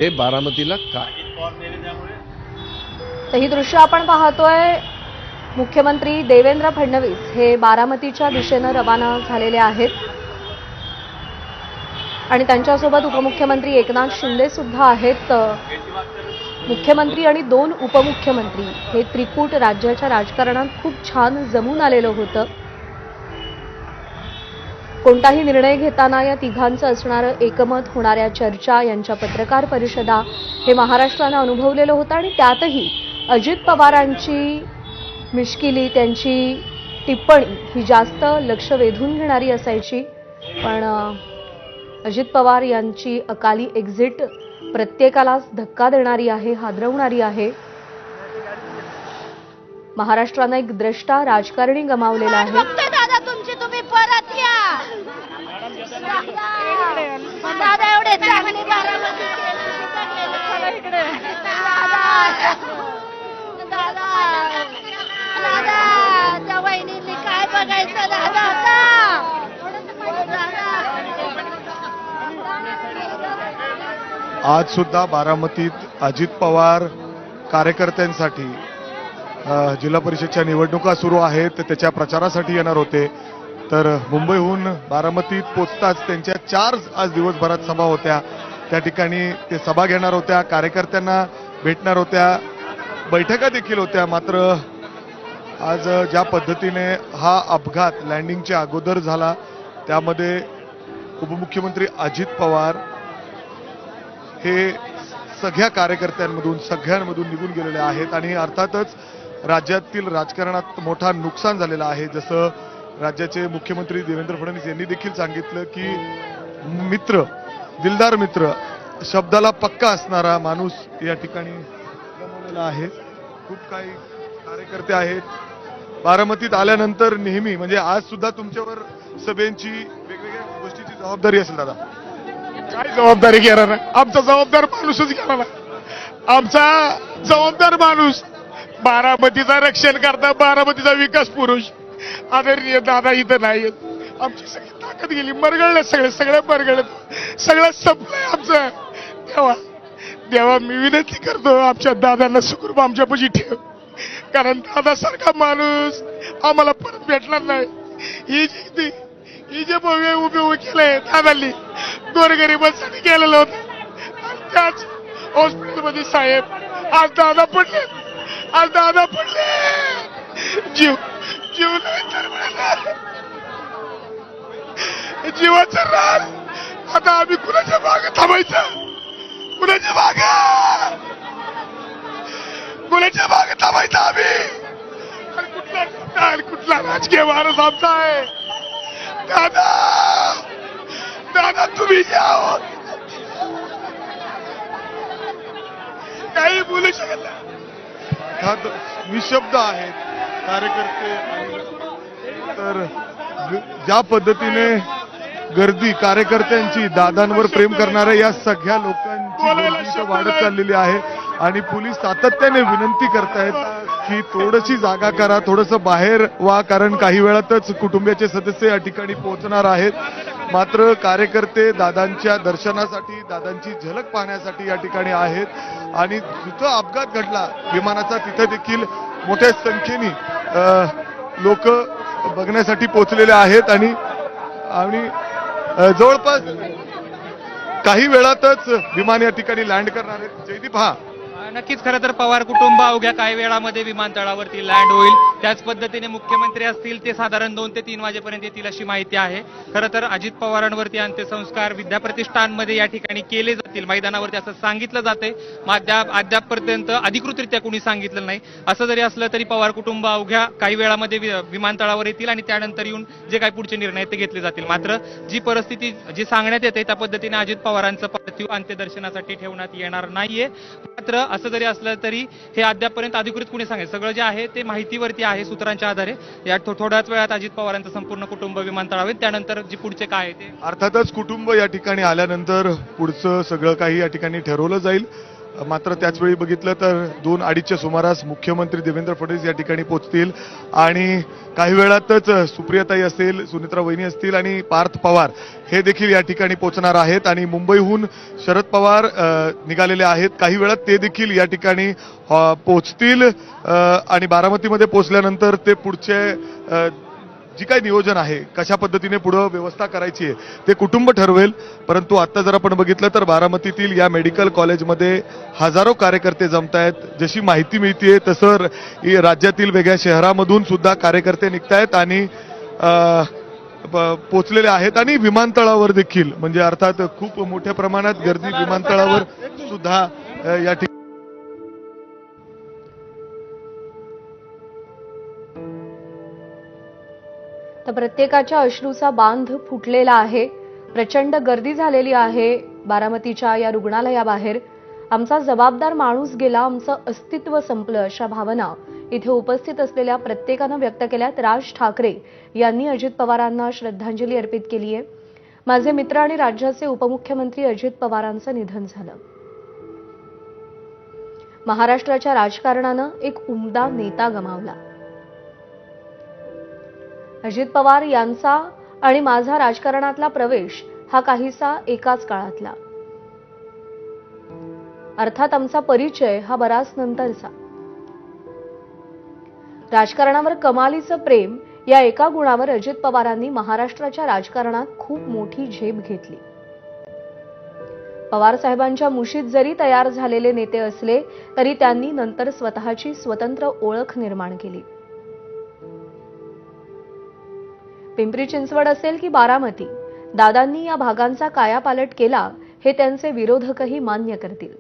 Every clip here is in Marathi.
हे बारामतीला का तर ही दृश्य आपण पाहतोय. मुख्यमंत्री देवेंद्र फडणवीस हे बारामतीच्या दिशेनं रवाना झालेले आहेत आणि त्यांच्यासोबत उपमुख्यमंत्री एकनाथ शिंदे सुद्धा आहेत. मुख्यमंत्री आणि दोन उपमुख्यमंत्री हे त्रिकूट राज्याच्या राजकारणात खूप छान जमून आलेलं होतं. कोणताही निर्णय घेताना या तिघांचं असणारं एकमत, होणाऱ्या चर्चा, यांच्या पत्रकार परिषदा हे महाराष्ट्रानं अनुभवलेलं होतं आणि त्यातही अजित पवारांची मिश्किली, त्यांची टिप्पणी ही जास्त लक्ष वेधून घेणारी असायची. पण अजित पवार यांची अकाली एक्झिट प्रत्येकालाच धक्का देणारी आहे, हादरवणारी आहे. महाराष्ट्रानं एक द्रष्टा राजकारणी गमावलेला आहे. दादा तुमची तुम्ही परत या. दादा एवढे चांगली बारामती इकडे दादा त्या वहिनींनी काय बघायचं दादा आज सुद्धा बारामतीत अजित पवार कार्यकर्त्यांसाठी जिल्हा परिषदच्या निवडणुका सुरू आहेत, त्याच्या प्रचारासाठी येणार होते. तर मुंबईहून बारामतीत पोचताच त्यांच्या 4 आज दिवसभरात सभा होत्या. त्या ठिकाणी ते सभा घेणार होत्या, कार्यकर्त्यांना भेटणार होत्या, बैठका देखील होत्या. मात्र आज ज्या पद्धतीने हा अपघात लँडिंगच्या अगोदर झाला, त्यामध्ये उपमुख्यमंत्री अजित पवार हे सगळ्या कार्यकर्त्यांमधून सगळ्यांमधून निघून गेलेले आहेत आणि अर्थातच राज्यातील राजकारणात मोठा नुकसान झालेला आहे. जसं राज्याचे मुख्यमंत्री देवेंद्र फडणवीस यांनी देखील सांगितलं की मित्र, दिलदार मित्र, शब्दाला पक्का असणारा माणूस या ठिकाणी गमावलेला आहे. खूप काही कार्यकर्ते आहेत बारामतीत आल्यानंतर नेहमी, म्हणजे आज सुद्धा तुमच्यावर सभेंची वेगवेगळ्या गोष्टीची जबाबदारी असेल. दादा काय जबाबदारी घेणार नाही, आमचा जबाबदार माणूसच घेणार नाही. आमचा जबाबदार माणूस बारामतीचा रक्षण करता, बारामतीचा विकास पुरुष आदरणीय दादा इथं नाही. आमची सगळी ताकद गेली, मरगळले सगळे मरगळले, सगळं संपलंय आमचं. देवा मी विनंती करतो आमच्या दादांना सुखरूप आमच्यापाशी ठेव, कारण दादासारखा माणूस आम्हाला परत भेटणार नाही. ही जे उभे केलंय दादांनी गोरगरिबांसाठी केलेलं होतं, त्याच हॉस्पिटलमध्ये साहेब आज दादा पडले, जीव जीवाचं रान. आता आम्ही कुणाच्या मागे थांबायचं, कुणाच्या मागे थांबायचं आम्ही? कुठला राजकीय माणूस आमचा आहे? दादा तुम्ही या, काही बोलू शकत नाही. निशब्द आहेत कार्यकर्ते. तर ज्या पद्धतीने गर्दी कार्यकर्त्यांची, दादांवर प्रेम करणाऱ्या या सगळ्या लोकांची गर्दी इथं वाढत चाललेली आहे आणि पोलीस सातत्याने विनंती करतायत की थोडीशी जागा करा, थोडंसं बाहेर व्हा, कारण काही वेळातच कुटुंबियाचे सदस्य या ठिकाणी पोहोचणार आहेत. मात्र कार्यकर्ते दादांच्या दर्शनासाठी, दादांची झलक पाहण्यासाठी या ठिकाणी आहेत आणि जिथं अपघात घडला विमानाचा, तिथं देखील मोठ्या संख्येने लोक बघण्यासाठी पोहोचलेले आहेत आणि जवळपास काही वेळातच विमान या ठिकाणी लँड करणार आहेत. जयदीप, हा नक्कीच खरं तर पवार कुटुंब अवघ्या काही वेळामध्ये विमानतळावरती लँड होईल. त्याच पद्धतीने मुख्यमंत्री असतील ते साधारण 2 ते 3 वाजेपर्यंत येतील अशी माहिती आहे. खरं तर अजित पवारांवरती अंत्यसंस्कार विद्याप्रतिष्ठानमध्ये या ठिकाणी केले जातील, मैदानावरती असं सांगितलं जाते. अद्यापपर्यंत अधिकृतरित्या कोणी सांगितलं नाही. असं जरी असलं तरी पवार कुटुंब अवघ्या काही वेळामध्ये विमानतळावर येतील आणि त्यानंतर येऊन जे काही पुढचे निर्णय ते घेतले जातील. मात्र जी परिस्थिती जी सांगण्यात येते त्या पद्धतीने अजित पवारांचं पार्थिव अंत्यदर्शनासाठी ठेवण्यात येणार नाहीये. मात्र असं जरी असलं तरी हे अद्यापपर्यंत अधिकृत कुणी सांगेल, सगळं जे आहे ते माहितीवरती आहे सूत्रांच्या आधारे. या थोड्याच वेळात अजित पवारांचं संपूर्ण कुटुंब विमानतळावर, त्यानंतर जी पुढचे काय आहे ते अर्थातच कुटुंब या ठिकाणी आल्यानंतर पुढचं सगळं काही या ठिकाणी ठरवलं जाईल. मात्र त्याचवेळी बघितलं तर 2:30च्या सुमारास मुख्यमंत्री देवेंद्र फडणवीस या ठिकाणी पोहोचतील आणि काही वेळातच सुप्रियाताई असतील, सुनित्रा वहिनी असतील आणि पार्थ पवार हे देखील या ठिकाणी पोहोचणार आहेत आणि मुंबईहून शरद पवार निघालेले आहेत. काही वेळात ते देखील या ठिकाणी पोहोचतील आणि बारामतीमध्ये पोहोचल्यानंतर ते पुढचे जी काही नियोजन आहे, कशा पद्धतीने पुढे व्यवस्था करायची आहे ते कुटुंब ठरवेल. परंतु आता जर आपण बघितलं तर बारामतीतील या मेडिकल कॉलेजमध्ये हजारो कार्यकर्ते जमत आहेत. जशी माहिती मिळतीये तसं राज्यातील वेगळ्या शहरामधून सुद्धा कार्यकर्ते निघतायत आणि पोचलेले आहेत आणि विमानतळावर देखील म्हणजे अर्थात खूप मोठ्या प्रमाणात गर्दी विमानतळावर सुद्धा या ठिकाणी तर प्रत्येकाच्या अश्रूचा बांध फुटलेला आहे. प्रचंड गर्दी झालेली आहे बारामतीच्या या रुग्णालयाबाहेर. आमचा जबाबदार माणूस गेला, आमचं अस्तित्व संपलं, अशा भावना इथे उपस्थित असलेल्या प्रत्येकानं व्यक्त केल्यात. राज ठाकरे यांनी अजित पवारांना श्रद्धांजली अर्पित केली आहे. माझे मित्र आणि राज्याचे उपमुख्यमंत्री अजित पवारांचं निधन झालं. महाराष्ट्राच्या राजकारणानं एक उमदा नेता गमावला. अजित पवार यांचा आणि माझा राजकारणातला प्रवेश हा काहीसा एकाच काळातला. अर्थात आमचा परिचय हा बराच नंतरचा. राजकारणावर कमालीचं प्रेम या एका गुणावर अजित पवारांनी महाराष्ट्राच्या राजकारणात खूप मोठी झेप घेतली. पवार साहेबांच्या मुशीत जरी तयार झालेले नेते असले तरी त्यांनी नंतर स्वतःची स्वतंत्र ओळख निर्माण केली. पिंपरी चिंचवड असेल की बारामती, दादांनी या भागांचा कायापालट केला हे त्यांचे विरोधकही मान्य करतील.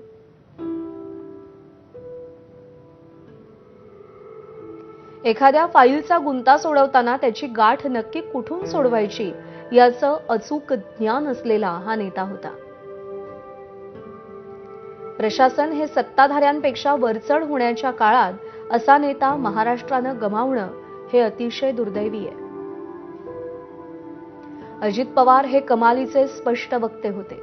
एखाद्या फाईलचा गुंता सोडवताना त्याची गाठ नक्की कुठून सोडवायची याचं अचूक ज्ञान असलेला हा नेता होता. प्रशासन हे सत्ताधाऱ्यांपेक्षा वरचढ होण्याच्या काळात असा नेता महाराष्ट्रानं गमावणं हे अतिशय दुर्दैवी आहे. अजित पवार हे कमालीचे स्पष्ट वक्ते होते.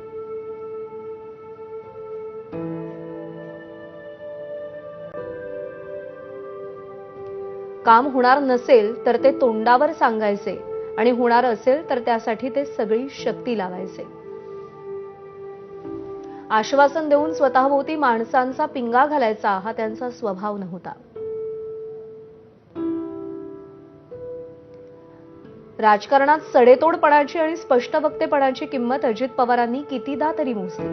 काम होणार नसेल तर ते तोंडावर सांगायचे आणि होणार असेल तर त्यासाठी ते सगळी शक्ती लावायचे. आश्वासन देऊन स्वतःभोवती माणसांचा पिंगा घालायचा हा त्यांचा स्वभाव नव्हता. राजकारणात सडेतोडपणाची आणि स्पष्ट वक्तेपणाची किंमत अजित पवारांनी कितीदा तरी मोजली.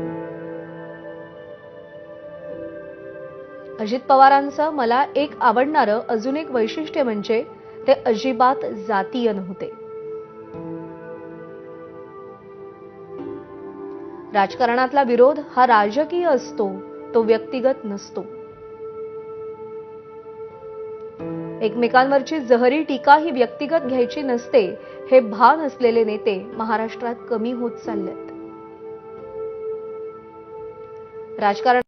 अजित पवारांचं मला एक आवडणारं अजून एक वैशिष्ट्य म्हणजे ते अजिबात जातीय नव्हते. राजकारणातला विरोध हा राजकीय असतो, तो व्यक्तिगत नसतो. एकमेकांवरची जहरी टीका ही व्यक्तिगत घ्यायची नसते हे भान असलेले नेते महाराष्ट्रात कमी होत चाललेत. राजकारण